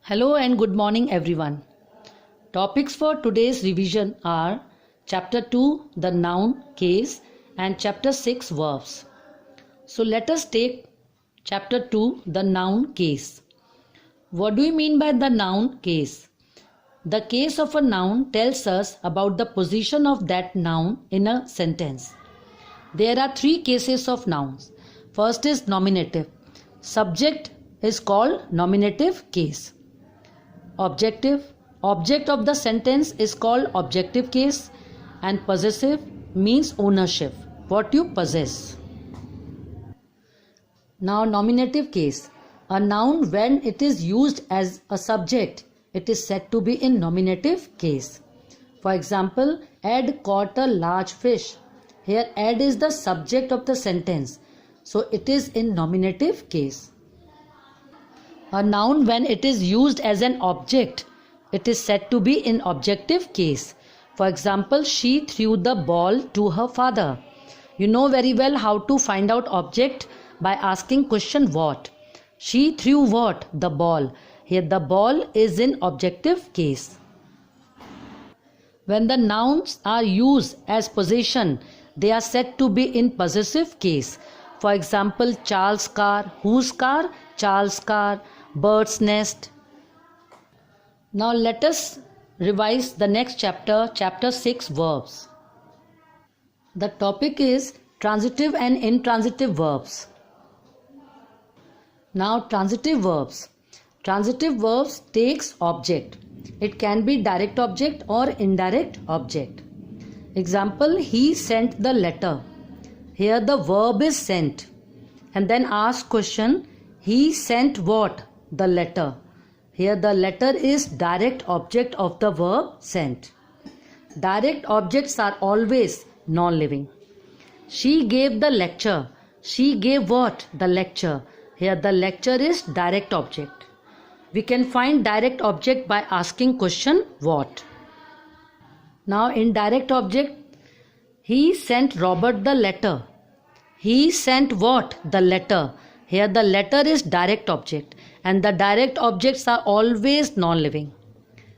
Hello and good morning everyone. Topics for today's revision are Chapter 2 the noun case and Chapter 6 verbs. So let us take Chapter 2 the noun case. What do we mean by the noun case? The case of a noun tells us about the position of that noun in a sentence. There are three cases of nouns. First is nominative. Subject is called nominative case. Objective, object of the sentence is called objective case, and possessive means ownership, what you possess. Now nominative case, a noun when it is used as a subject, it is said to be in nominative case. For example, Ed caught a large fish. Here Ed is the subject of the sentence, so it is in nominative case. A noun when it is used as an object, it is said to be in objective case. For example, she threw the ball to her father. You know very well how to find out object by asking question what. She threw what? The ball. Here the ball is in objective case. When the nouns are used as possession, they are said to be in possessive case. For example, Charles' car. Whose car? Charles' car. Bird's nest. Now let us revise the next chapter, chapter 6 verbs. The topic is transitive and intransitive verbs. Now transitive verbs. Transitive verbs takes object. It can be direct object or indirect object. Example, he sent the letter. Here the verb is sent. And then ask question, he sent what? The letter. Here the letter is direct object of the verb sent. Direct objects are always non-living. She gave the lecture. She gave what? The lecture. Here the lecture is direct object. We can find direct object by asking question what. Now indirect object, he sent Robert the letter. He sent what? The letter. Here the letter is direct object and the direct objects are always non-living.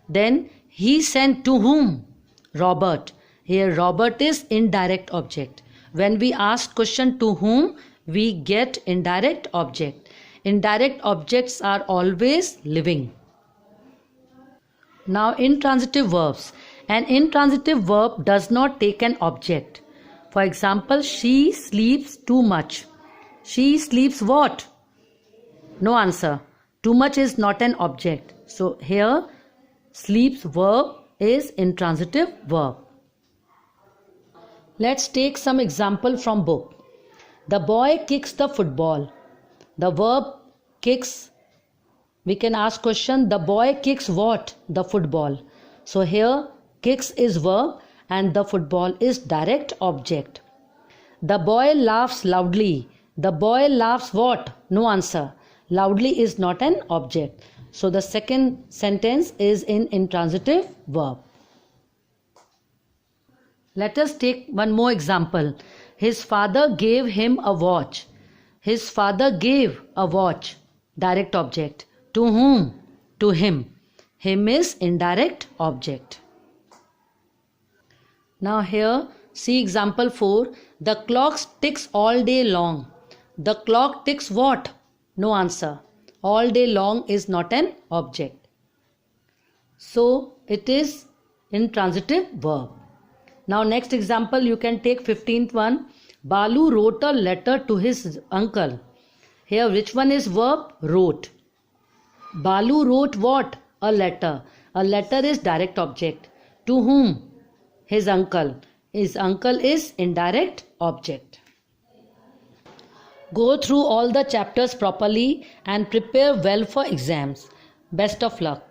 Then he sent to whom? Robert. Here Robert is indirect object. When we ask question to whom, we get indirect object. Indirect objects are always living. Now intransitive verbs. An intransitive verb does not take an object. For example, she sleeps too much. She sleeps what? No answer. Too much is not an object. So here sleeps verb is intransitive verb. Let's take some example from book. The boy kicks the football. The verb kicks. We can ask question, the boy kicks what? The football. So here kicks is verb and the football is direct object. The boy laughs loudly. The boy laughs what? No answer. Loudly is not an object. So the second sentence is in intransitive verb. Let us take one more example. His father gave him a watch. His father gave a watch. Direct object. To whom? To him. Him is indirect object. Now here see example 4. The clock ticks all day long. The clock ticks what? No answer. All day long is not an object. So it is intransitive verb. Now next example you can take 15th one. Balu wrote a letter to his uncle. Here which one is verb? Wrote. Balu wrote what? A letter. A letter is direct object. To whom? His uncle. His uncle is indirect object. Go through all the chapters properly and prepare well for exams. Best of luck.